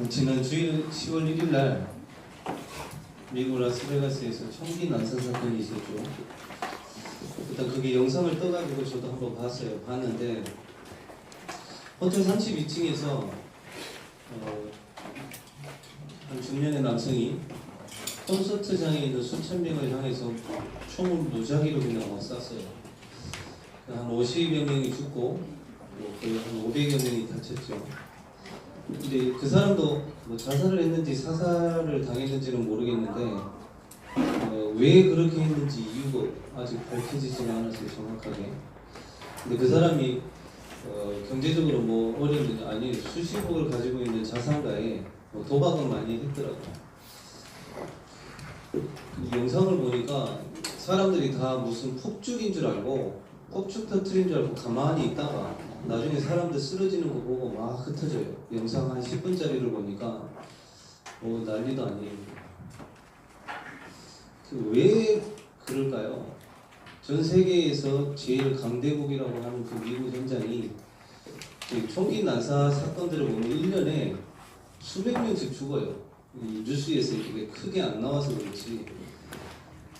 지난 주일 10월 1일 날 미국 라스베가스에서 총기 난사 사건이 있었죠. 일단 그게 영상을 떠가지고 저도 한번 봤어요. 봤는데 호텔 32층에서 한 중년의 남성이 콘서트장에 있는 수천 명을 향해서 총을 무작위로 그냥 막 쐈어요. 한 50여 명이 죽고 거의 한 500여 명이 다쳤죠. 근데 그 사람도 뭐 자살을 했는지 사살을 당했는지는 모르겠는데 왜 그렇게 했는지 이유가 아직 밝혀지지는 않았어요, 정확하게. 근데 그 사람이 경제적으로 뭐 어려운 아니 수십억을 가지고 있는 자산가에 도박을 많이 했더라고요. 이 영상을 보니까 사람들이 다 무슨 폭죽인 줄 알고 폭죽 터트린 줄 알고 가만히 있다가 나중에 사람들 쓰러지는 거 보고 막 흩어져요. 영상 한 10분짜리를 보니까 난리도 아니에요. 왜 그럴까요? 전 세계에서 제일 강대국이라고 하는 그 미국 현장이 총기 난사 사건들을 보면 1년에 수백 명씩 죽어요. 이 뉴스에서 이게 크게 안 나와서 그렇지.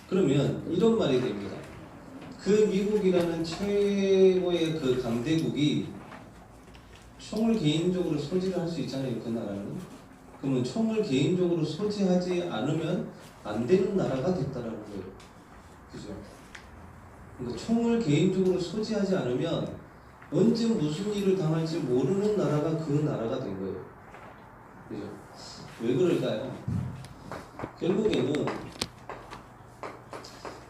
그러면 이런 말이 됩니다. 그 미국이라는 최고의 그 강대국이 총을 개인적으로 소지를 할 수 있잖아요, 그 나라는. 그러면 총을 개인적으로 소지하지 않으면 안 되는 나라가 됐다라는 거예요. 그죠? 그러니까 총을 개인적으로 소지하지 않으면 언제 무슨 일을 당할지 모르는 나라가 그 나라가 된 거예요. 그죠? 왜 그럴까요? 결국에는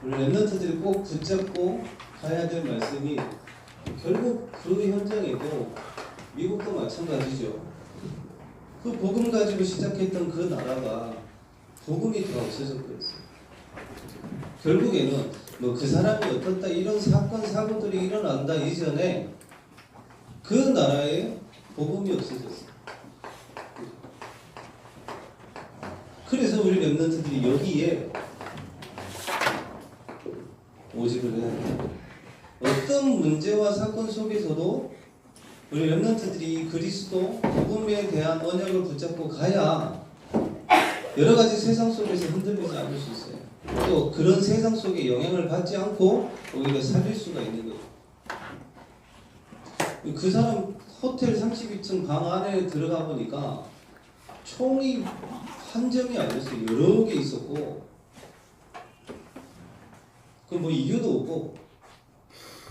우리 랩런트들이 꼭 붙잡고 가야 될 말씀이 결국 그 현장에도 미국도 마찬가지죠. 그 복음 가지고 시작했던 그 나라가 복음이 다 없어졌거든요. 결국에는 뭐 그 사람이 어떻다 이런 사건 사고들이 일어난다 이전에 그 나라에 복음이 없어졌어요. 그래서 우리 랩런트들이 여기에 오직을 해야 돼요. 어떤 문제와 사건 속에서도 우리 랩런트들이 그리스도 복음에 대한 언약을 붙잡고 가야 여러 가지 세상 속에서 흔들리지 않을 수 있어요. 또 그런 세상 속에 영향을 받지 않고 오히려 살릴 수가 있는 거예요. 그 사람 호텔 32층 방 안에 들어가 보니까 총이 한 점이 아니었어요. 여러 개 있었고 그 뭐 이유도 없고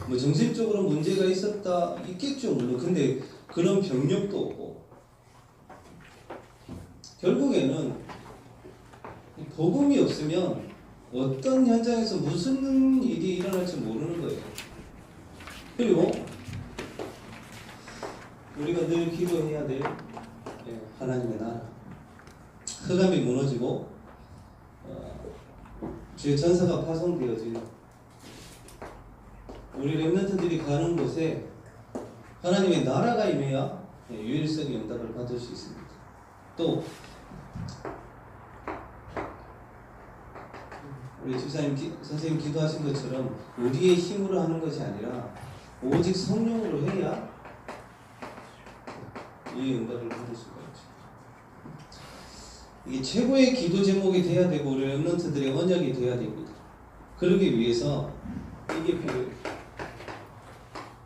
뭐 정신적으로 문제가 있겠죠 물론. 근데 그런 병력도 없고 결국에는 복음이 없으면 어떤 현장에서 무슨 일이 일어날지 모르는 거예요. 그리고 우리가 늘 기도해야 될 하나님의 나라, 흑암이 무너지고 주의 전사가 파송되어진 우리 랩런트들이 가는 곳에 하나님의 나라가 임해야 유일성의 응답을 받을 수 있습니다. 또 우리 집사님 선생님 기도하신 것처럼 우리의 힘으로 하는 것이 아니라 오직 성령으로 해야 이 응답을 받을 수가 있죠. 이게 최고의 기도 제목이 돼야 되고 우리 랩런트들의 언약이 돼야 됩니다. 그러기 위해서 이게 필요해요.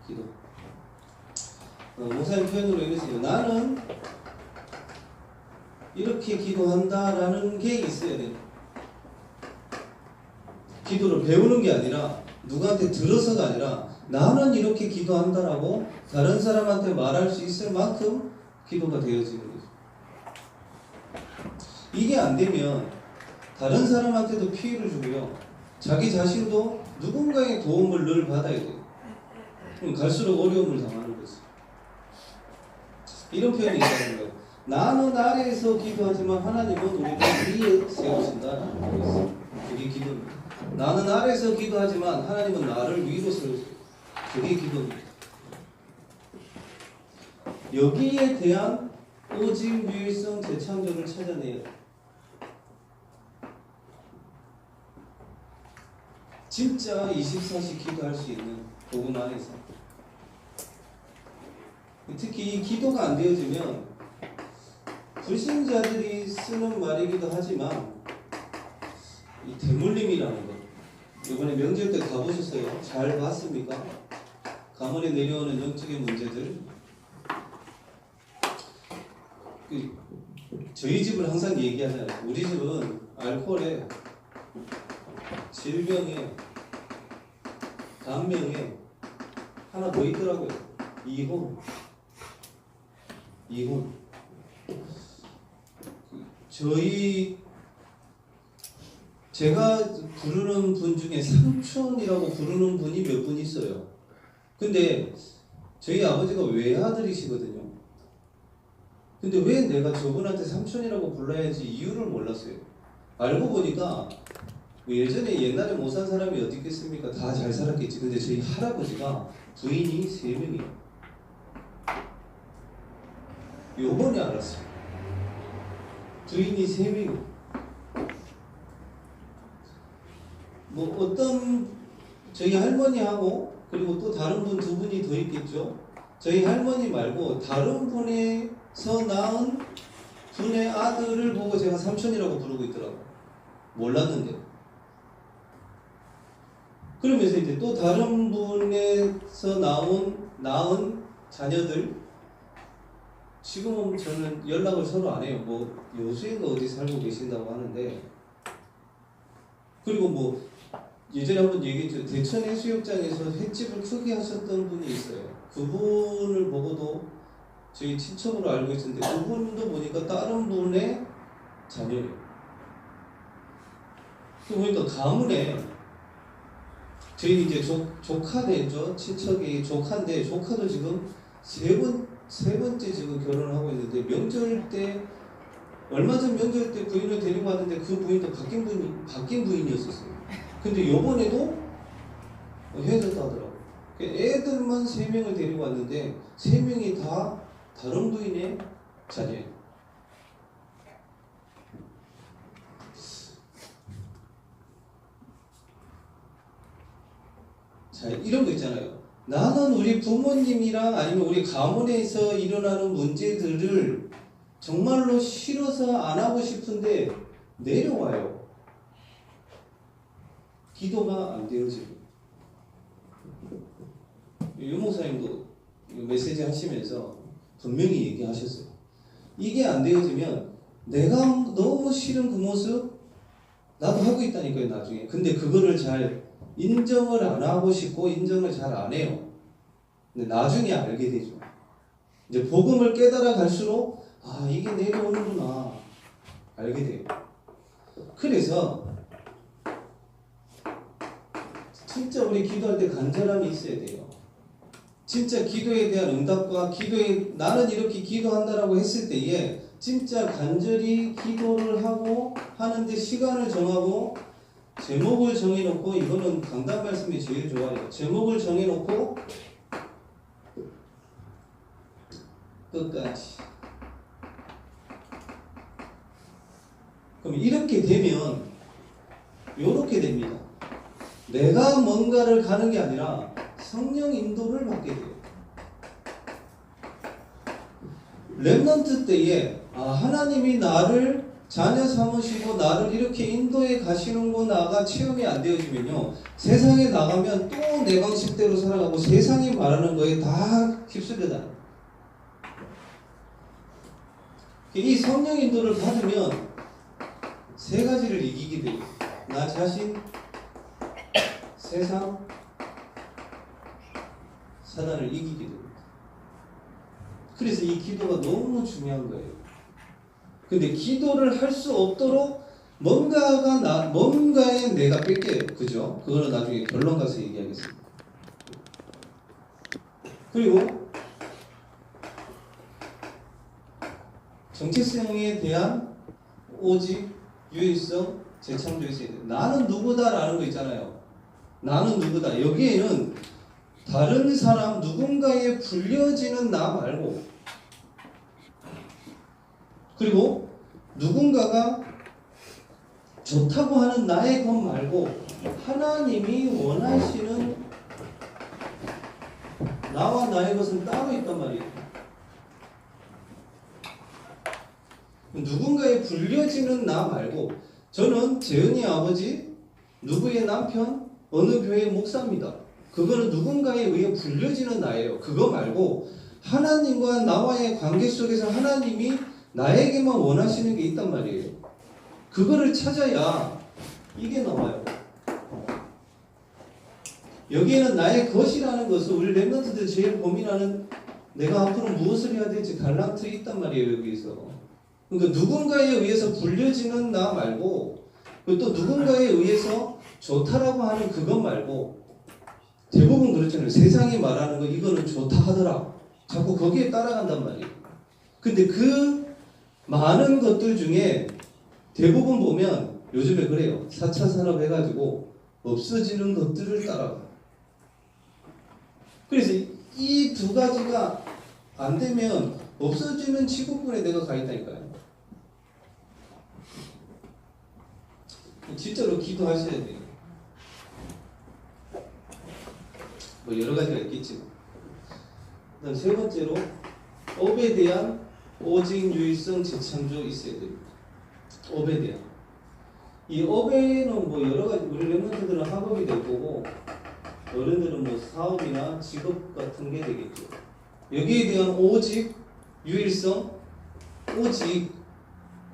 기도. 목사님 표현으로 이랬어요. 나는 이렇게 기도한다라는 게 있어야 돼요. 기도를 배우는 게 아니라 누구한테 들어서가 아니라 나는 이렇게 기도한다라고 다른 사람한테 말할 수 있을 만큼 기도가 되어지는 거죠. 이게 안 되면 다른 사람한테도 피해를 주고요. 자기 자신도 누군가의 도움을 늘 받아야 돼요. 그럼 갈수록 어려움을 당하는 거지. 이런 표현이 있다는 거예요. 나는 아래에서 기도하지만 하나님은 우리를 위에 세우신다. 그게 기도입니다. 나는 아래에서 기도하지만 하나님은 나를 위로 세우세요. 그게 기도입니다. 여기에 대한 오직 유일성 재창조를 찾아내야 돼요. 진짜 24시 기도할 수 있는 복음 안에서 특히 이 기도가 안 되어지면 불신자들이 쓰는 말이기도 하지만 이 대물림이라는 것. 이번에 명절 때 가보셨어요? 잘 봤습니까? 가문에 내려오는 영적인 문제들. 저희 집은 항상 얘기하잖아요. 우리 집은 알코올에, 질병에, 간명에 하나 더 있더라고요. 이혼. 제가 부르는 분 중에 삼촌이라고 부르는 분이 몇 분 있어요. 근데 저희 아버지가 외아들이시거든요. 근데 왜 내가 저분한테 삼촌이라고 불러야지 이유를 몰랐어요. 알고 보니까 예전에 옛날에 못 산 사람이 어디 있겠습니까? 다 잘 살았겠지. 근데 저희 할아버지가 부인이 3명이에요. 요번에 알았어요. 부인이 3명이에요. 뭐 어떤 저희 할머니하고 그리고 또 다른 분 2분이 더 있겠죠. 저희 할머니 말고 다른 분에서 낳은 분의 아들을 보고 제가 삼촌이라고 부르고 있더라고요. 몰랐는데. 그러면서 이제 또 다른 분에서 낳은 자녀들, 지금은 저는 연락을 서로 안 해요. 뭐 여수인가 어디 살고 계신다고 하는데, 그리고 뭐 예전에 한번 얘기했죠. 대천 해수욕장에서 횟집을 크게 하셨던 분이 있어요. 그분을 보고도 저희 친척으로 알고 있었는데, 그분도 보니까 다른 분의 자녀예요. 그 보니까 가문에 저희 이제 조카되죠. 친척이 조카인데, 조카도 지금 세 번째 지금 결혼을 하고 있는데, 명절 때 얼마 전 명절 때 부인을 데리고 왔는데 그 부인도 바뀐 부인이었었어요. 근데 요번에도 헤어졌다 하더라고요. 애들만 3명을 데리고 왔는데 3명이 다 다른 부인의 자녀예요. 자, 이런 거 있잖아요. 나는 우리 부모님이랑 아니면 우리 가문에서 일어나는 문제들을 정말로 싫어서 안 하고 싶은데 내려와요. 기도가 안 되어지고. 유 목사님도 메시지 하시면서 분명히 얘기하셨어요. 이게 안 되어지면 내가 너무 싫은 그 모습 나도 하고 있다니까요, 나중에. 근데 그거를 잘 인정을 안 하고 싶고 인정을 잘 안 해요. 근데 나중에 알게 되죠. 이제 복음을 깨달아 갈수록 이게 내려오는구나 알게 돼요. 그래서 진짜 우리 기도할 때 간절함이 있어야 돼요. 진짜 기도에 대한 응답과 나는 이렇게 기도한다라고 했을 때에 진짜 간절히 기도를 하고 하는데 시간을 정하고 제목을 정해놓고, 이거는 강단 말씀이 제일 좋아요. 제목을 정해놓고 끝까지. 그럼 이렇게 되면 요렇게 됩니다. 내가 뭔가를 가는 게 아니라 성령 인도를 받게 돼요. 렘넌트 때에 하나님이 나를 자녀 삼으시고 나를 이렇게 인도해 가시는구나가 체험이 안 되어지면요, 세상에 나가면 또 내 방식대로 살아가고 세상이 말하는 거에 다 휩쓸려다. 이 성령 인도를 받으면 3가지를 이기게 돼요. 나 자신, 세상, 사단을 이기게 됩니다. 그래서 이 기도가 너무 중요한 거예요. 근데 기도를 할 수 없도록 뭔가에 내가 뺏겨요. 그죠? 그거는 나중에 결론 가서 얘기하겠습니다. 그리고 정체성에 대한 오직, 유일성, 재창조에 있어야 돼요. 나는 누구다라는 거 있잖아요. 나는 누구다. 여기에는 다른 사람 누군가에 불려지는 나 말고, 그리고 누군가가 좋다고 하는 나의 것 말고 하나님이 원하시는 나와 나의 것은 따로 있단 말이에요. 누군가에 불려지는 나 말고 저는 재은이 아버지, 누구의 남편, 어느 교회 목사입니다. 그거는 누군가에 의해 불려지는 나예요. 그거 말고 하나님과 나와의 관계 속에서 하나님이 나에게만 원하시는 게 있단 말이에요. 그거를 찾아야 이게 나와요. 여기에는 나의 것이라는 것을 우리 랩런트들 제일 고민하는, 내가 앞으로 무엇을 해야 될지 갈란트에 있단 말이에요. 여기서. 그러니까 누군가에 의해서 불려지는 나 말고, 또 누군가에 의해서 좋다라고 하는 그것 말고, 대부분 그렇잖아요. 세상이 말하는 거 이거는 좋다 하더라. 자꾸 거기에 따라간단 말이에요. 근데 그 많은 것들 중에 대부분 보면 요즘에 그래요. 4차 산업 해가지고 없어지는 것들을 따라가. 그래서 이 두 가지가 안 되면 없어지는 지구본에 내가 가 있다니까요. 진짜로 기도하셔야 돼요. 뭐 여러 가지가 있겠지만. 그다음 세 번째로 업에 대한 오직 유일성 재창조 있어야 됩니다. 업에 대한. 이 업에는 뭐 여러 가지, 우리 랩런트들은 학업이 될 거고, 어른들은 뭐 사업이나 직업 같은 게 되겠죠. 여기에 대한 오직 유일성, 오직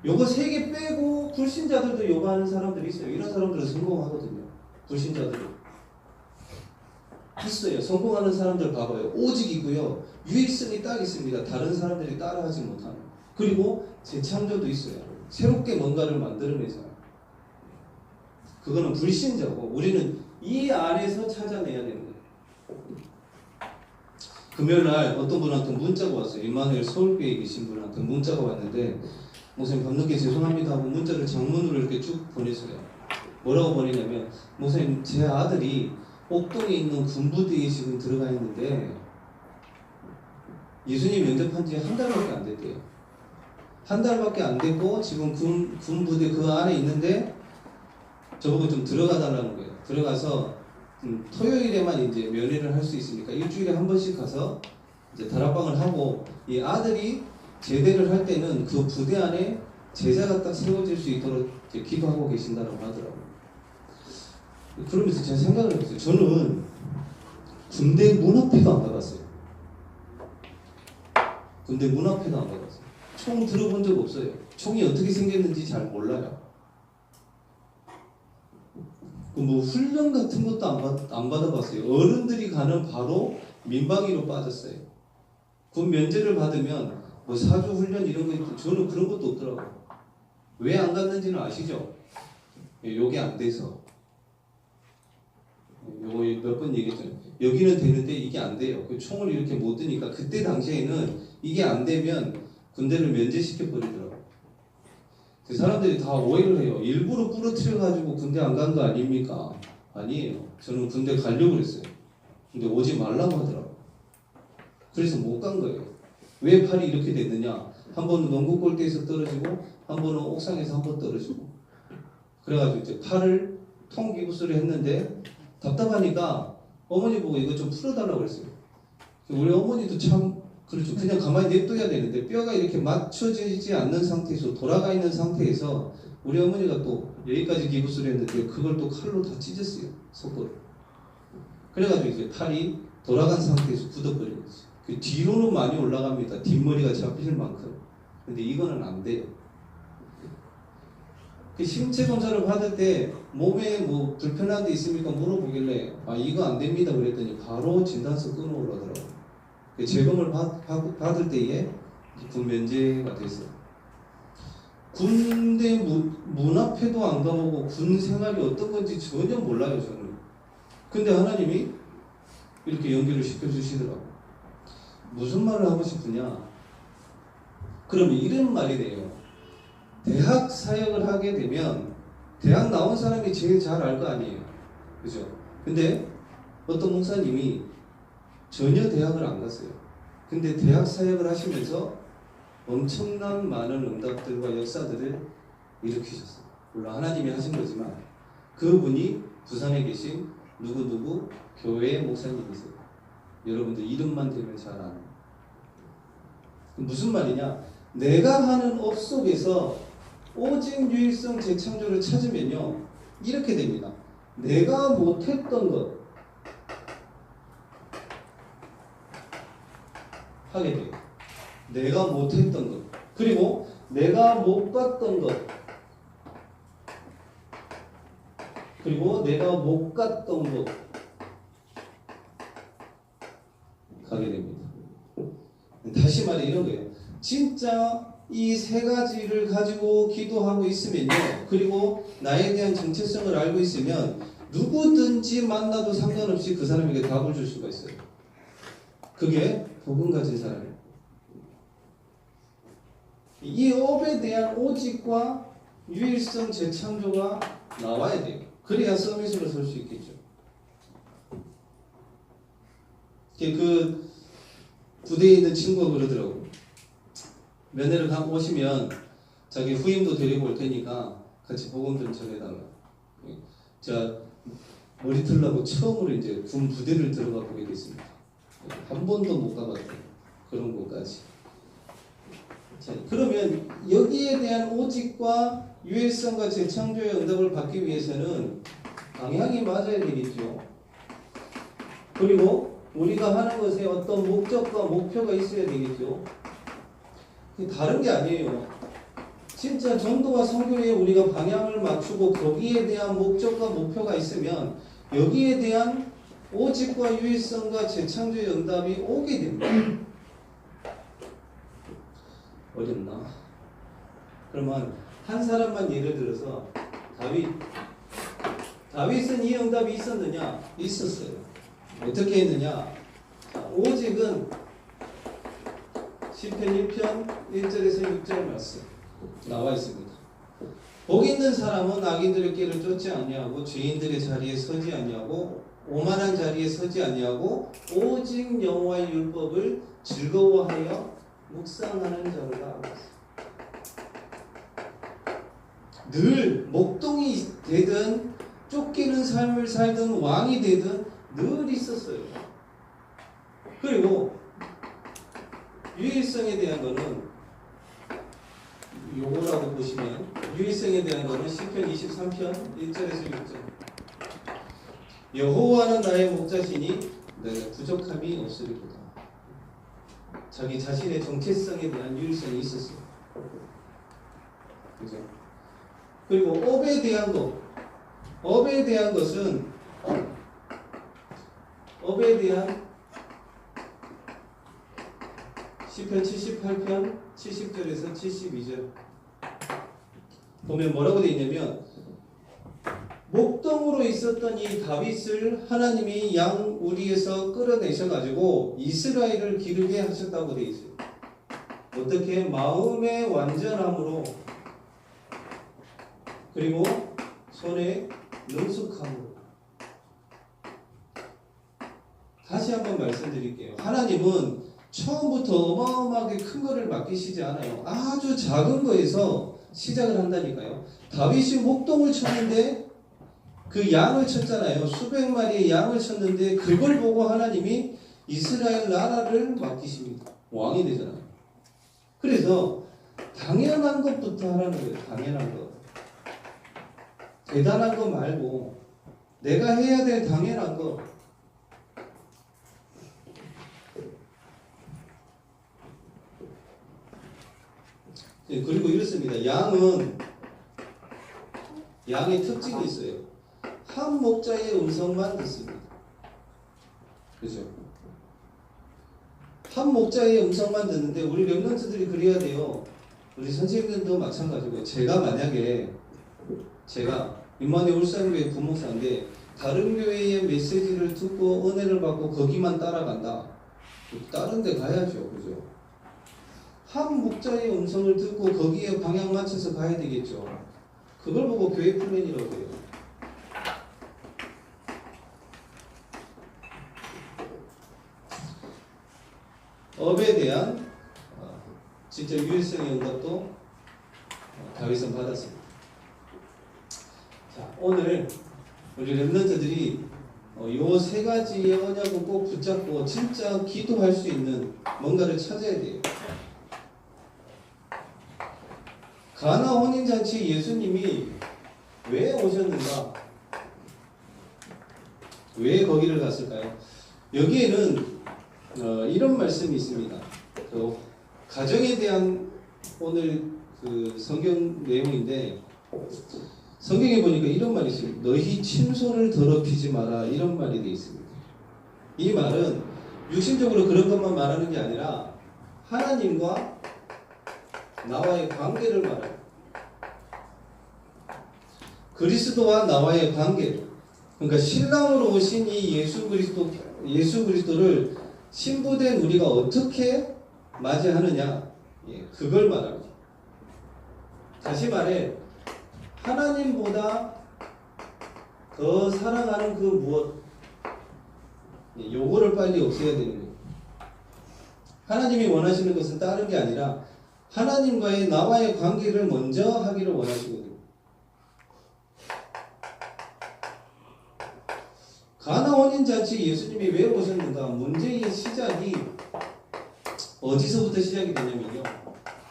요거 세 개 빼고 불신자들도 요거 하는 사람들이 있어요. 이런 사람들은 성공하거든요. 불신자들은 있어요. 성공하는 사람들 봐봐요. 오직이고요. 유일성이 딱 있습니다. 다른 사람들이 따라하지 못하는. 그리고 재창조도 있어요. 새롭게 뭔가를 만들어내잖아요. 그거는 불신자고, 우리는 이 안에서 찾아내야 되는 거예요. 금요일날 어떤 분한테 문자가 왔어요. 임마누엘 서울교회에 계신 분한테 문자가 왔는데, 목사님 밤늦게 죄송합니다 하고 문자를 장문으로 이렇게 쭉 보내서요. 뭐라고 보내냐면, 목사님 제 아들이 옥동에 있는 군부대에 지금 들어가 있는데 예수님 영접한 지 한 달밖에 안 됐대요. 한 달밖에 안 됐고 지금 군부대 그 안에 있는데 저보고 좀 들어가 달라는 거예요. 들어가서 토요일에만 이제 면회를 할 수 있으니까 일주일에 한 번씩 가서 이제 다락방을 하고, 이 아들이 제대를 할 때는 그 부대 안에 제자가 딱 세워질 수 있도록 이제 기도하고 계신다고 하더라고요. 그러면서 제가 생각을 했어요. 저는 군대 문 앞에도 안 가봤어요. 군대 문 앞에도 안 가봤어요. 총 들어본 적 없어요. 총이 어떻게 생겼는지 잘 몰라요. 뭐 훈련 같은 것도 안 받아봤어요. 어른들이 가는 바로 민방위로 빠졌어요. 군 면제를 받으면 뭐 사주 훈련 이런 거 있고, 저는 그런 것도 없더라고요. 왜 안 갔는지는 아시죠? 요게 안 돼서. 요거 몇 번 얘기했잖아요. 여기는 되는데 이게 안 돼요. 그 총을 이렇게 못 드니까, 그때 당시에는 이게 안 되면 군대를 면제시켜 버리더라고요. 그 사람들이 다 오해를 해요. 일부러 부러뜨려가지고 군대 안 간 거 아닙니까? 아니에요. 저는 군대 가려고 그랬어요. 근데 오지 말라고 하더라고요. 그래서 못 간 거예요. 왜 팔이 이렇게 됐느냐? 한 번은 농구 골대에서 떨어지고, 한 번은 옥상에서 한 번 떨어지고. 그래가지고 이제 팔을 통기부스를 했는데, 답답하니까 어머니 보고 이거 좀 풀어달라고 그랬어요. 우리 어머니도 참 그렇죠. 그냥 가만히 냅둬야 되는데 뼈가 이렇게 맞춰지지 않는 상태에서, 돌아가 있는 상태에서 우리 어머니가 또 여기까지 기부스를 했는데 그걸 또 칼로 다 찢었어요. 속도를. 그래가지고 이제 팔이 돌아간 상태에서 굳어버린 거지. 그 뒤로는 많이 올라갑니다. 뒷머리가 잡힐 만큼. 근데 이거는 안 돼요. 그 신체 검사를 받을 때 몸에 뭐 불편한 데 있습니까? 물어보길래 아 이거 안 됩니다 그랬더니 바로 진단서 끊어 올라더라고요. 그 재검을 받을 때에 군 면제가 됐어요. 군대 문 앞에도 안 가보고 군 생활이 어떤 건지 전혀 몰라요 저는. 근데 하나님이 이렇게 연결을 시켜주시더라고요. 무슨 말을 하고 싶으냐? 그러면 이런 말이 돼요. 대학 사역을 하게 되면 대학 나온 사람이 제일 잘 알 거 아니에요. 그죠? 근데 어떤 목사님이 전혀 대학을 안 갔어요. 근데 대학 사역을 하시면서 엄청난 많은 응답들과 역사들을 일으키셨어요. 물론 하나님이 하신 거지만 그분이 부산에 계신 누구누구 교회 목사님이세요. 여러분들 이름만 들으면 잘 아는. 무슨 말이냐? 내가 하는 업 속에서 오직 유일성 재창조를 찾으면요, 이렇게 됩니다. 내가 못했던 것 하게 돼요. 내가 못했던 것, 그리고 내가 못 봤던 것, 그리고 내가 못 갔던 것 가게 됩니다. 다시 말해 이런 거예요. 진짜 이 세 가지를 가지고 기도하고 있으면요, 그리고 나에 대한 정체성을 알고 있으면 누구든지 만나도 상관없이 그 사람에게 답을 줄 수가 있어요. 그게 복음 가진 사람이에요. 이 업에 대한 오직과 유일성 재창조가 나와야 돼요. 그래야 서밋으로 설 수 있겠죠. 그 부대에 있는 친구가 그러더라고. 면회를 오시면 자기 후임도 데리고 올 테니까 같이 복음 좀 전해달라. 제가 머리 틀라고 처음으로 이제 군 부대를 들어가 보게 됐습니다. 한 번도 못 가봤대요. 그런 곳까지. 자, 그러면 여기에 대한 오직과 유일성과 재창조의 응답을 받기 위해서는 방향이 맞아야 되겠죠. 그리고 우리가 하는 것에 어떤 목적과 목표가 있어야 되겠죠. 다른 게 아니에요. 진짜 전도와 선교에 우리가 방향을 맞추고 거기에 대한 목적과 목표가 있으면 여기에 대한 오직과 유일성과 재창조의 응답이 오게 됩니다. 어렵나? 그러면 한 사람만 예를 들어서 다윗은 이 응답이 있었느냐? 있었어요. 어떻게 했느냐? 오직은 시편 1편 1절에서 6절 말씀 나와 있습니다. 복 있는 사람은 악인들의 길을 쫓지 아니하고 죄인들의 자리에 서지 아니하고 오만한 자리에 서지 아니하고 오직 여호와의 율법을 즐거워하여 묵상하는 자로다. 늘 목동이 되든 쫓기는 삶을 살든 왕이 되든 늘 있었어요. 그리고 유일성에 대한 거는 요거라고 보시면 유일성에 대한 거는 시편 23편 1절에서 6절. 여호와는 나의 목자시니 내가 부족함이 없으리로다. 자기 자신의 정체성에 대한 유일성이 있었어요. 그죠? 그리고 업에 대한 것은 업에 대한 시편 78편 70절에서 72절 보면 뭐라고 되어 있냐면 목동으로 있었던 이 다윗을 하나님이 양우리에서 끌어내셔가지고 이스라엘을 기르게 하셨다고 되어 있어요. 어떻게? 마음의 완전함으로 그리고 손의 능숙함으로. 다시 한번 말씀드릴게요. 하나님은 처음부터 어마어마하게 큰 거를 맡기시지 않아요. 아주 작은 거에서 시작을 한다니까요. 다윗이 목동을 쳤는데 그 양을 쳤잖아요. 수백 마리의 양을 쳤는데 그걸 보고 하나님이 이스라엘 나라를 맡기십니다. 왕이 되잖아요. 그래서 당연한 것부터 하라는 거예요. 당연한 것. 대단한 거 말고 내가 해야 될 당연한 거. 그리고 이렇습니다. 양의 특징이 있어요. 한 목자의 음성만 듣습니다. 그죠? 한 목자의 음성만 듣는데 우리 렘넌트들이 그래야 돼요. 우리 선생님들도 마찬가지고 제가 만약에 임마누엘 울산교회 부목사인데 다른 교회의 메시지를 듣고 은혜를 받고 거기만 따라간다. 다른 데 가야죠. 그죠? 한 목자의 음성을 듣고 거기에 방향 맞춰서 가야 되겠죠. 그걸 보고 교회 플랜이라고 해요. 업에 대한 진짜 유일성의 응답도 다윗은 받았습니다. 자, 오늘 우리 렘넌트들이 요 세 가지의 언약을 꼭 붙잡고 진짜 기도할 수 있는 뭔가를 찾아야 돼요. 가나 혼인잔치에 예수님이 왜 오셨는가? 왜 거기를 갔을까요? 여기에는 이런 말씀이 있습니다. 그 가정에 대한 오늘 그 성경 내용인데, 성경에 보니까 이런 말이 있어요. 너희 침소를 더럽히지 마라, 이런 말이 되어 있습니다. 이 말은 육신적으로 그런 것만 말하는 게 아니라 하나님과 나와의 관계를 말해요. 그리스도와 나와의 관계. 그러니까 신랑으로 오신 이 예수 그리스도를 신부된 우리가 어떻게 맞이하느냐, 그걸 말합니다. 다시 말해, 하나님보다 더 사랑하는 그 무엇, 요거를 빨리 없애야 되는 거예요. 하나님이 원하시는 것은 다른 게 아니라 하나님과의 나와의 관계를 먼저 하기를 원하시거든요. 가나 혼인잔치 예수님이 왜 오셨는가? 문제의 시작이 어디서부터 시작이 되냐면요,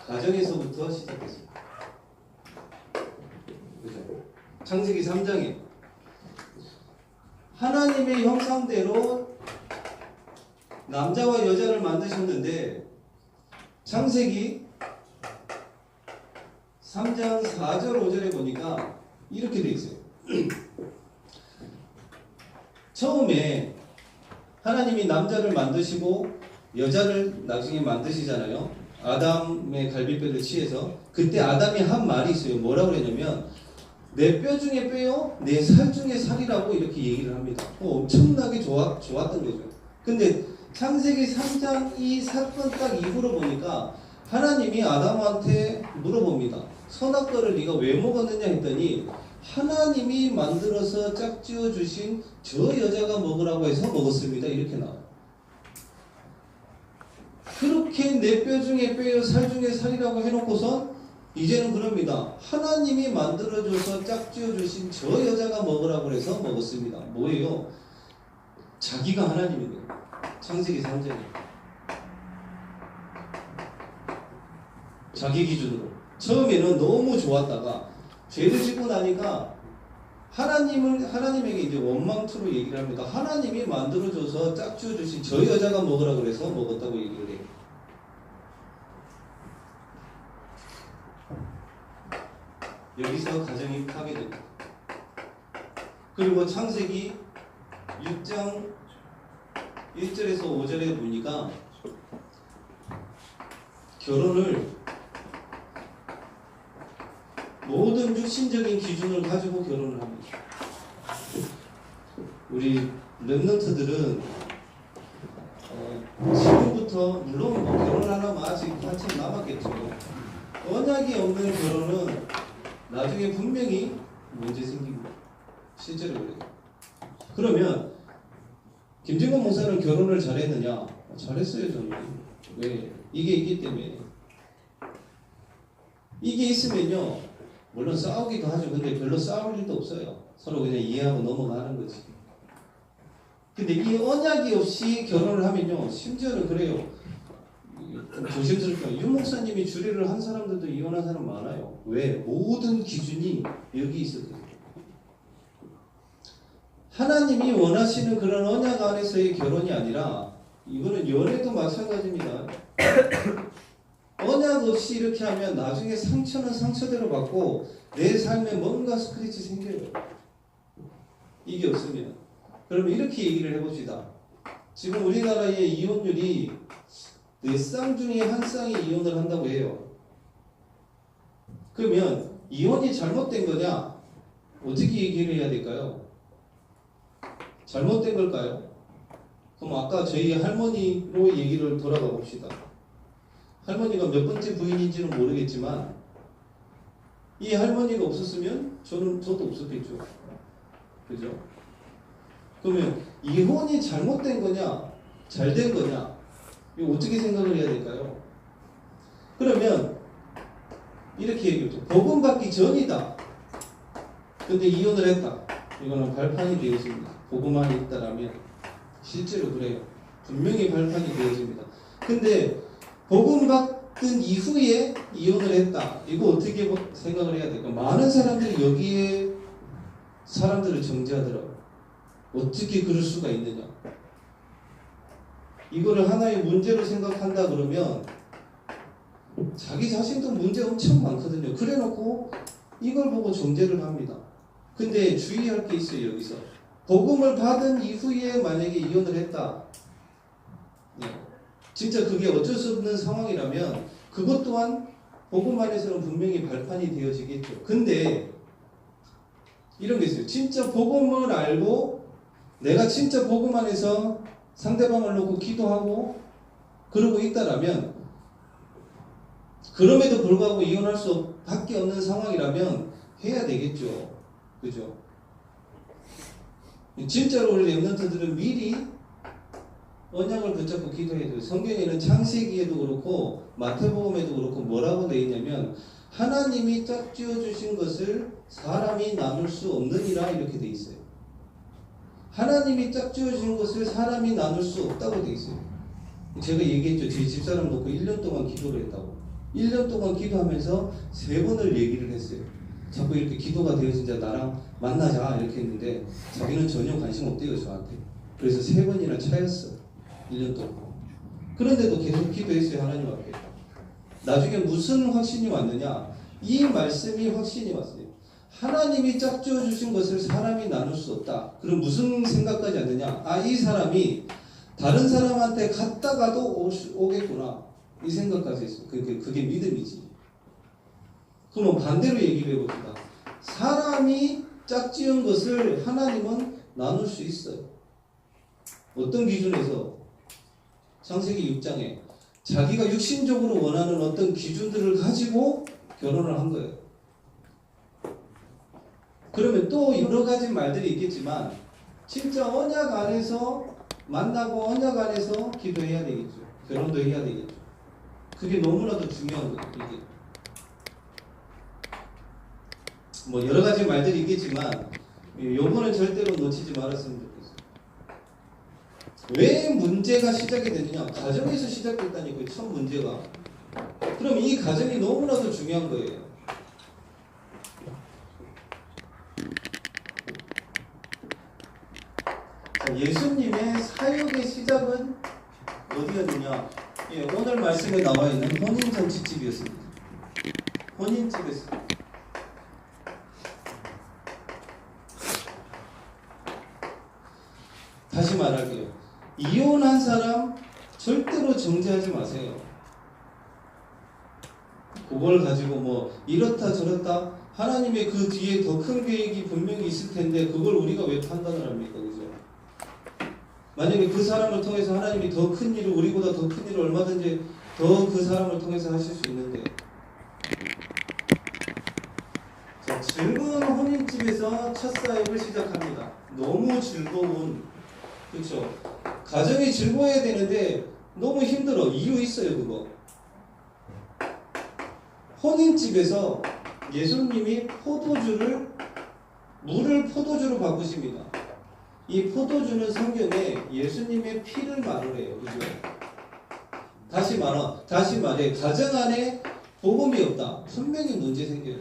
가정에서부터 시작했습니다. 그죠? 창세기 3장에 하나님의 형상대로 남자와 여자를 만드셨는데, 창세기 3장 4절 5절에 보니까 이렇게 돼 있어요. 처음에 하나님이 남자를 만드시고 여자를 나중에 만드시잖아요. 아담의 갈비뼈를 취해서. 그때 아담이 한 말이 있어요. 뭐라고 그랬냐면, 내 뼈 중에 뼈요, 내 살 중에 살이라고 이렇게 얘기를 합니다. 엄청나게 좋았던 거죠. 근데 창세기 3장 이 사건 딱 이후로 보니까 하나님이 아담한테 물어봅니다. 선악과를 네가 왜 먹었느냐 했더니, 하나님이 만들어서 짝지어 주신 저 여자가 먹으라고 해서 먹었습니다, 이렇게 나와요. 그렇게 내 뼈 중에 뼈요, 살 중에 살이라고 해놓고선 이제는 그럽니다. 하나님이 만들어줘서 짝지어 주신 저 여자가 먹으라고 해서 먹었습니다. 뭐예요? 자기가 하나님이네요. 창세기 3장에 자기 기준으로. 처음에는 너무 좋았다가 죄를 짓고 나니까 하나님에게 이제 원망투로 얘기를 합니다. 하나님이 만들어줘서 짝지어 주신 저 여자가 먹으라고 그래서 먹었다고 얘기를 해요. 여기서 가정이 파괴됩니다. 그리고 창세기 6장 1절에서 5절에 보니까 결혼을 모든 육신적인 기준을 가지고 결혼을 합니다. 우리 렘넌트들은 지금부터 물론 뭐 결혼하려면 아직 한참 남았겠죠. 언약이 없는 결혼은 나중에 분명히 문제 생깁니다. 실제로 그래요. 그러면 김진건 목사는 결혼을 잘했느냐? 잘했어요, 저는. 왜? 이게 있기 때문에. 이게 있으면요, 물론 싸우기도 하죠. 근데 별로 싸울 일도 없어요. 서로 그냥 이해하고 넘어가는 거지. 근데 이 언약이 없이 결혼을 하면요, 심지어는 그래요. 좀 조심스럽게, 유 목사님이 주례를 한 사람들도 이혼한 사람 많아요. 왜? 모든 기준이 여기 있었거든요. 하나님이 원하시는 그런 언약 안에서의 결혼이 아니라, 이거는 연애도 마찬가지입니다. 언약 없이 이렇게 하면 나중에 상처는 상처대로 받고 내 삶에 뭔가 스크래치 생겨요. 이게 없으면. 그러면 이렇게 얘기를 해봅시다. 지금 우리나라의 이혼율이 4쌍 중에 1쌍이 이혼을 한다고 해요. 그러면 이혼이 잘못된 거냐? 어떻게 얘기를 해야 될까요? 잘못된 걸까요? 그럼 아까 저희 할머니로 얘기를 돌아가 봅시다. 할머니가 몇 번째 부인인지는 모르겠지만 이 할머니가 없었으면 저도 없었겠죠. 그죠? 그러면 이혼이 잘못된 거냐? 잘된 거냐? 이거 어떻게 생각을 해야 될까요? 그러면 이렇게 얘기했죠. 복음 받기 전이다. 근데 이혼을 했다. 이거는 발판이 되어집니다. 복음 안에 있다라면 실제로 그래요. 분명히 발판이 되어집니다. 근데 복음 받은 이후에 이혼을 했다. 이거 어떻게 생각을 해야 될까? 많은 사람들이 여기에 사람들을 정죄하더라고요. 어떻게 그럴 수가 있느냐. 이거를 하나의 문제로 생각한다 그러면 자기 자신도 문제 엄청 많거든요. 그래놓고 이걸 보고 정죄를 합니다. 근데 주의할 게 있어요. 여기서 복음을 받은 이후에 만약에 이혼을 했다. 네. 진짜 그게 어쩔 수 없는 상황이라면 그것 또한 복음 안에서는 분명히 발판이 되어지겠죠. 근데 이런 게 있어요. 진짜 복음을 알고 내가 진짜 복음 안에서 상대방을 놓고 기도하고 그러고 있다라면 그럼에도 불구하고 이혼할 수밖에 없는 상황이라면 해야 되겠죠. 그죠? 진짜로 우리 렘넌트들은 미리 언약을 붙잡고 기도해야 돼요. 성경에는 창세기에도 그렇고 마태복음에도 그렇고 뭐라고 되어 있냐면 하나님이 짝지어 주신 것을 사람이 나눌 수 없느니라 이렇게 되어 있어요. 하나님이 짝지어 주신 것을 사람이 나눌 수 없다고 되어 있어요. 제가 얘기했죠. 제 집사람 놓고 1년 동안 기도를 했다고. 1년 동안 기도하면서 3번을 얘기를 했어요. 자꾸 이렇게 기도가 되어진 자 나랑 만나자 이렇게 했는데 자기는 전혀 관심 없대요 저한테. 그래서 3번이나 차였어. 1년 동안. 그런데도 계속 기도했어요. 하나님 앞에. 나중에 무슨 확신이 왔느냐. 이 말씀이 확신이 왔어요. 하나님이 짝지어 주신 것을 사람이 나눌 수 없다. 그럼 무슨 생각까지 왔느냐. 아, 이 사람이 다른 사람한테 갔다가도 오겠구나. 이 생각까지 했어요. 그게 믿음이지. 그럼 반대로 얘기를 해봅시다. 사람이 짝지은 것을 하나님은 나눌 수 있어요. 어떤 기준에서? 창세기 6장에 자기가 육신적으로 원하는 어떤 기준들을 가지고 결혼을 한 거예요. 그러면 또 여러 가지 말들이 있겠지만 진짜 언약 안에서 만나고 언약 안에서 기도해야 되겠죠. 결혼도 해야 되겠죠. 그게 너무나도 중요한 거예요. 이게. 뭐 여러 가지 말들이 있겠지만 요거는 절대로 놓치지 말았으면 좋겠어요. 왜 문제가 시작이 되느냐? 가정에서 시작됐다니까요. 첫 문제가. 그럼 이 가정이 너무나도 중요한 거예요. 자, 예수님의 사역의 시작은 어디였느냐? 예, 오늘 말씀에 나와 있는 혼인잔치집이었습니다. 혼인집에서. 다시 말할게요. 이혼한 사람 절대로 정죄하지 마세요. 그걸 가지고 뭐 이렇다 저렇다 하나님의 그 뒤에 더 큰 계획이 분명히 있을 텐데 그걸 우리가 왜 판단을 합니까? 그죠? 만약에 그 사람을 통해서 하나님이 더 큰 일을 우리보다 더 큰 일을 얼마든지 더 그 사람을 통해서 하실 수 있는데 자, 즐거운 혼인집에서 첫 사역을 시작합니다. 너무 즐거운 그렇죠. 가정이 즐거워야 되는데 너무 힘들어. 이유 있어요 그거. 혼인집에서 예수님이 물을 포도주로 바꾸십니다. 이 포도주는 성경에 예수님의 피를 말을 해요. 그죠? 다시 말해 가정 안에 복음이 없다. 분명히 문제 생겨요.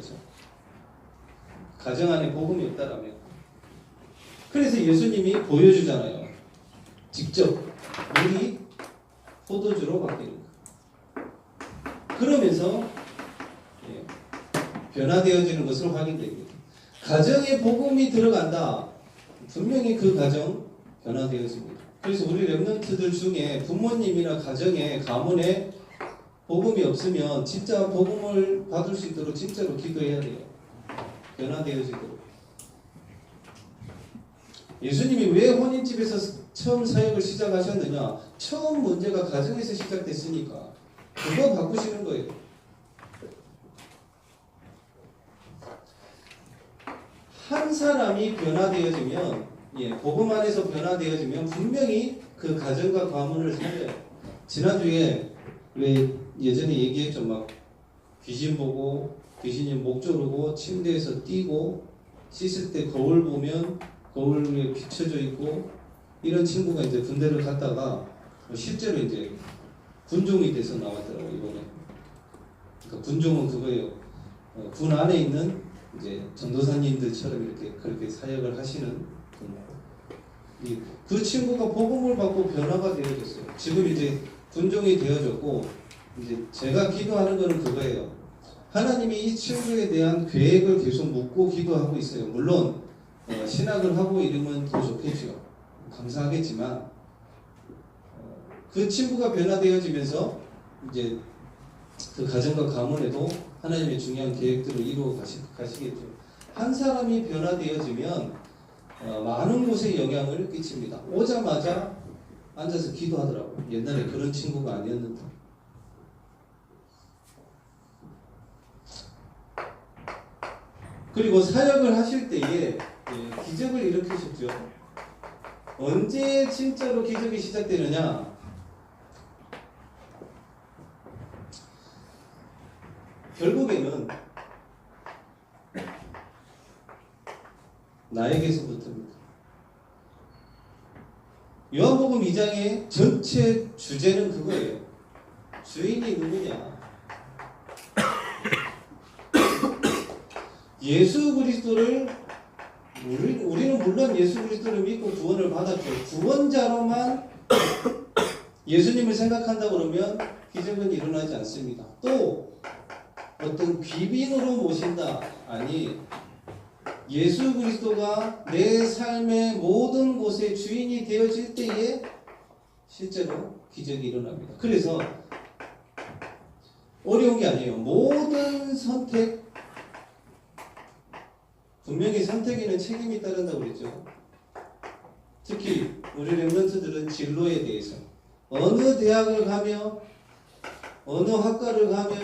가정 안에 복음이 없다라면. 그래서 예수님이 보여주잖아요. 직접 물이 포도주로 바뀌는 거예요. 그러면서 변화되어지는 것으로 확인됩니다. 가정에 복음이 들어간다. 분명히 그 가정 변화되어집니다. 그래서 우리 렘넌트들 중에 부모님이나 가문에 복음이 없으면 진짜 복음을 받을 수 있도록 진짜로 기도해야 돼요. 변화되어지도록. 예수님이 왜 혼인집에서 처음 사역을 시작하셨느냐? 처음 문제가 가정에서 시작됐으니까 그거 바꾸시는 거예요. 한 사람이 변화되어지면 복음 안에서 변화되어지면 분명히 그 가정과 가문을 살려요. 지난주에 왜 예전에 얘기했죠. 막 귀신 보고 귀신이 목 조르고 침대에서 뛰고 씻을 때 거울 보면 거울 위에 비춰져 있고 이런 친구가 이제 군대를 갔다가 실제로 이제 군종이 돼서 나왔더라고요. 이번에 그 군종은 그거예요. 군 안에 있는 이제 전도사님들처럼 이렇게 그렇게 사역을 하시는 그 친구가 복음을 받고 변화가 되어졌어요. 지금 이제 군종이 되어졌고, 이제 제가 기도하는 거는 그거예요. 하나님이 이 친구에 대한 계획을 계속 묻고 기도하고 있어요. 물론 신학을 하고 이러면 더 좋겠죠. 감사하겠지만 그 친구가 변화되어지면서 이제 그 가정과 가문에도 하나님의 중요한 계획들을 이루어 가시겠죠. 한 사람이 변화되어지면 많은 곳에 영향을 끼칩니다. 오자마자 앉아서 기도하더라고요. 옛날에 그런 친구가 아니었는데. 그리고 사역을 하실 때에 기적을 일으키셨죠. 언제 진짜로 기적이 시작되느냐? 결국에는 나에게서부터입니다. 요한복음 2장의 전체 주제는 그거예요. 주인이 누구냐? 예수 그리스도를 우리는 물론 예수 그리스도를 믿고 구원을 받았죠. 구원자로만 예수님을 생각한다 그러면 기적은 일어나지 않습니다. 또 어떤 귀빈으로 모신다. 아니, 예수 그리스도가 내 삶의 모든 곳의 주인이 되어질 때에 실제로 기적이 일어납니다. 그래서 어려운 게 아니에요. 모든 선택, 분명히 선택에는 책임이 따른다고 그랬죠. 특히 우리 렘넌트들은 진로에 대해서 어느 대학을 가며 어느 학과를 가며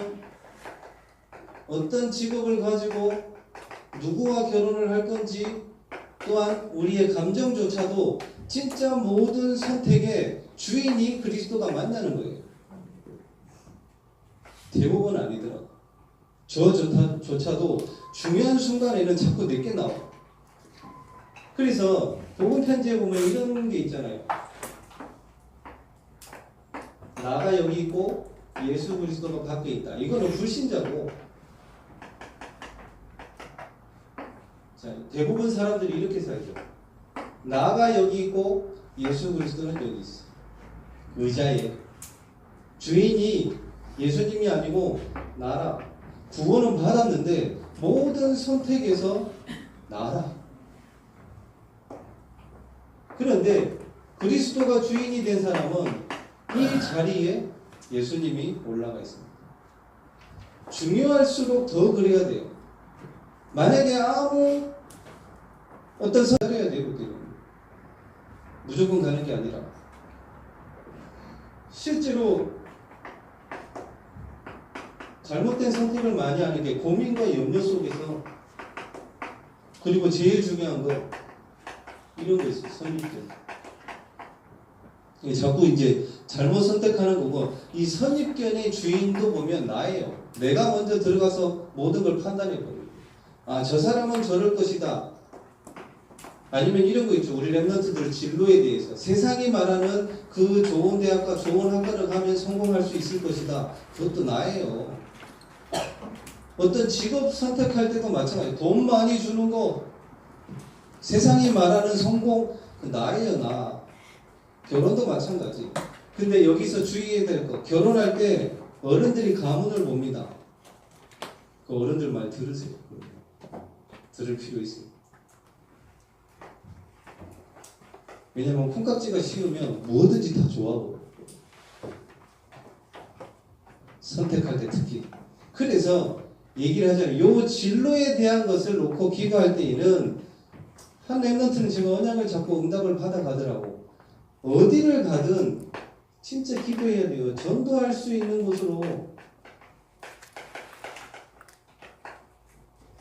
어떤 직업을 가지고 누구와 결혼을 할 건지, 또한 우리의 감정조차도 진짜 모든 선택의 주인이 그리스도가 맞냐는 거예요. 대부분 아니더라고요. 저조차도 중요한 순간에는 자꾸 내게 나와. 그래서 복음 편지에 보면 이런 게 있잖아요. 나가 여기 있고 예수 그리스도가 밖에 있다. 이거는 불신자고, 자, 대부분 사람들이 이렇게 살죠. 나가 여기 있고 예수 그리스도는 여기 있어. 의자에. 주인이 예수님이 아니고 나라. 구원은 받았는데 모든 선택에서 나라. 그런데 그리스도가 주인이 된 사람은 이 자리에 예수님이 올라가 있습니다. 중요할수록 더 그래야 돼요. 만약에 아무 어떤 선택을 해야 되거든요. 무조건 가는 게 아니라 실제로 잘못된 선택을 많이 하는 게 고민과 염려 속에서, 그리고 제일 중요한 거 이런 거 있어요. 선입견. 자꾸 이제 잘못 선택하는 거고, 이 선입견의 주인도 보면 나예요. 내가 먼저 들어가서 모든 걸 판단해 버려요. 아, 저 사람은 저럴 것이다. 아니면 이런 거 있죠. 우리 렘넌트들 진로에 대해서 세상이 말하는 그 좋은 대학과 좋은 학과를 가면 성공할 수 있을 것이다. 그것도 나예요. 어떤 직업 선택할 때도 마찬가지예요. 돈 많이 주는 거, 세상이 말하는 성공, 그 나예요. 나. 결혼도 마찬가지. 근데 여기서 주의해야 될 거, 결혼할 때 어른들이 가문을 봅니다. 그 어른들 말 들으세요. 들을 필요 있습니다. 왜냐면 콩깍지가 씌우면 뭐든지 다 좋아 보여. 선택할 때 특히. 그래서 얘기를 하자면 요 진로에 대한 것을 놓고 기도할 때에는 한 렘넌트는 제가 언약을 잡고 응답을 받아가더라고. 어디를 가든 진짜 기도해야 돼요. 전도할 수 있는 곳으로,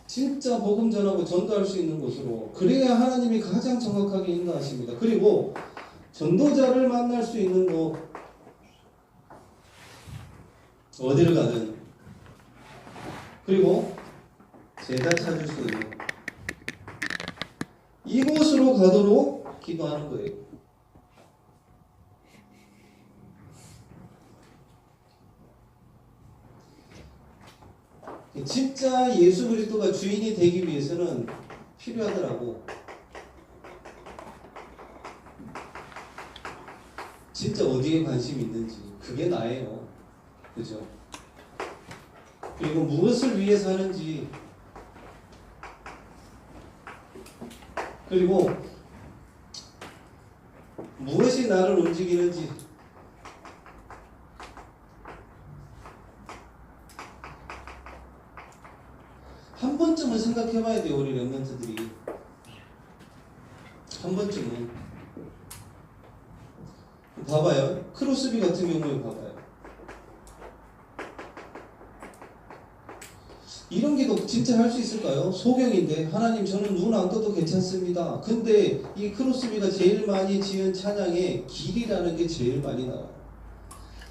진짜 복음 전하고 전도할 수 있는 곳으로. 그래야 하나님이 가장 정확하게 인도하십니다. 그리고 전도자를 만날 수 있는 곳, 어디를 가든. 그리고 제자 찾을 수 있는 이곳으로 가도록 기도하는 거예요. 진짜 예수 그리스도가 주인이 되기 위해서는 필요하더라고. 진짜 어디에 관심이 있는지 그게 나예요. 그죠? 그리고 무엇을 위해서 하는지, 그리고 무엇이 나를 움직이는지, 한 번쯤은 생각해 봐야 돼요. 우리 렘넌트들이 한 번쯤은. 봐봐요. 크로스비 같은 경우에 봐봐요. 이런 게 진짜 할 수 있을까요? 소경인데 하나님 저는 눈 안 떠도 괜찮습니다. 근데 이 크로스비가 제일 많이 지은 찬양에 길이라는 게 제일 많이 나와요.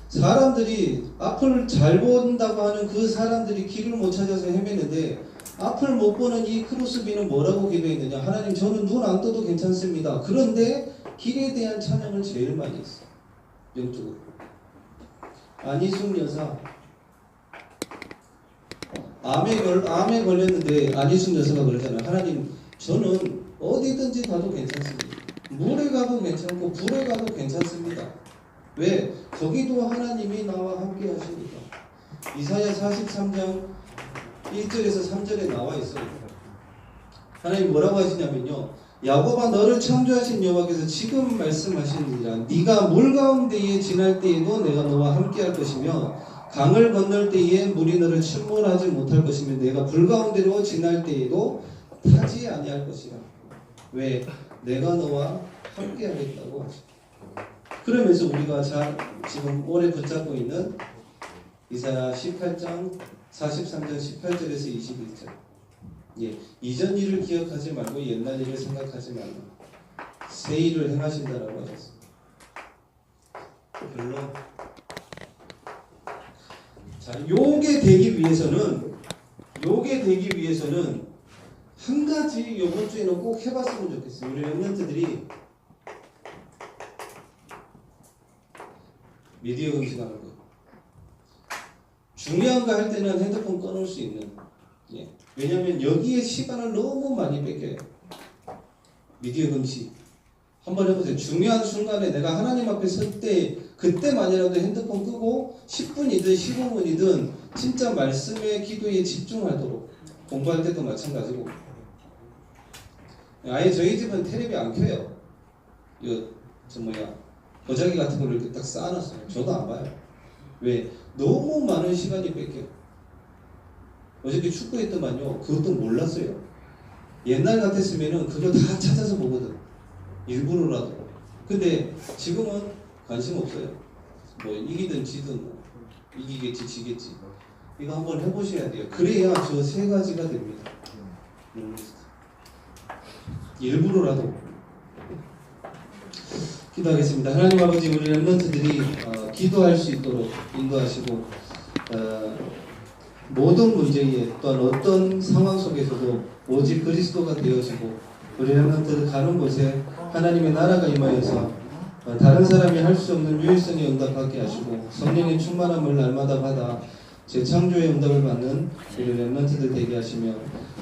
사람들이 앞을 잘 본다고 하는 그 사람들이 길을 못 찾아서 헤매는데, 앞을 못 보는 이 크로스비는 뭐라고 기도했느냐? 하나님 저는 눈 안 떠도 괜찮습니다. 그런데 길에 대한 찬양을 제일 많이 했어요. 영적으로. 안희숙 여사 암에 걸렸는데 안희숙 여사가 그러잖아요. 하나님 저는 어디든지 가도 괜찮습니다. 물에 가도 괜찮고 불에 가도 괜찮습니다. 왜? 거기도 하나님이 나와 함께 하시니까. 이사야 43장 1절에서 3절에 나와 있어요. 하나님 뭐라고 하시냐면요, 야곱아 너를 창조하신 여호와께서 지금 말씀하시느니라. 네가 물 가운데에 지날 때에도 내가 너와 함께 할 것이며 강을 건널 때에 물이 너를 침몰하지 못할 것이며 내가 불 가운데로 지날 때에도 타지 아니할 것이라. 왜? 내가 너와 함께 하겠다고 하죠. 그러면서 우리가 지금 오래 붙잡고 있는 이사야 18장 43장 18절에서 21절. 예, 이전 일을 기억하지 말고 옛날 일을 생각하지 말고 새 일을 행하신다라고 하셨습니다. 별로. 자, 요게 되기 위해서는 한 가지 이번 주에는 꼭 해봤으면 좋겠어요. 우리 렘넌트들이 미디어 금식하는 거. 중요한 거 할 때는 핸드폰 꺼놓을 수 있는. 예. 왜냐하면 여기에 시간을 너무 많이 뺏겨요. 미디어 금식 한번 해보세요. 중요한 순간에 내가 하나님 앞에 설 때 그때만이라도 핸드폰 끄고 10분이든 15분이든 진짜 말씀의 기도에 집중하도록. 공부할 때도 마찬가지고. 아예 저희 집은 텔레비 안 켜요. 보자기 같은 걸 이렇게 딱 쌓아놨어요. 저도 안 봐요. 왜? 너무 많은 시간이 뺏겨요. 어저께 축구했더만요. 그것도 몰랐어요. 옛날 같았으면은 그걸 다 찾아서 보거든. 일부러라도. 근데 지금은 관심 없어요. 뭐 이기든 지든 뭐 이기겠지 지겠지. 이거 한번 해보셔야 돼요. 그래야 저 세 가지가 됩니다. 일부러라도. 기도하겠습니다. 하나님 아버지, 우리 렘넌트들이 기도할 수 있도록 인도하시고 모든 문제에 또한 어떤 상황 속에서도 오직 그리스도가 되어지고 우리 렘넌트들 가는 곳에 하나님의 나라가 임하여서 다른 사람이 할 수 없는 유일성의 응답받게 하시고 성령의 충만함을 날마다 받아 재창조의 응답을 받는 우리 렘넌트들 되게 하시며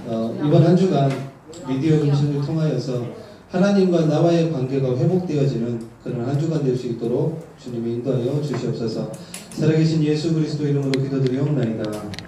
이번 한 주간 미디어 금식을 통하여서 하나님과 나와의 관계가 회복되어지는 그런 한 주간 될 수 있도록 주님이 인도하여 주시옵소서. 살아계신 예수 그리스도 이름으로 기도드리옵나이다.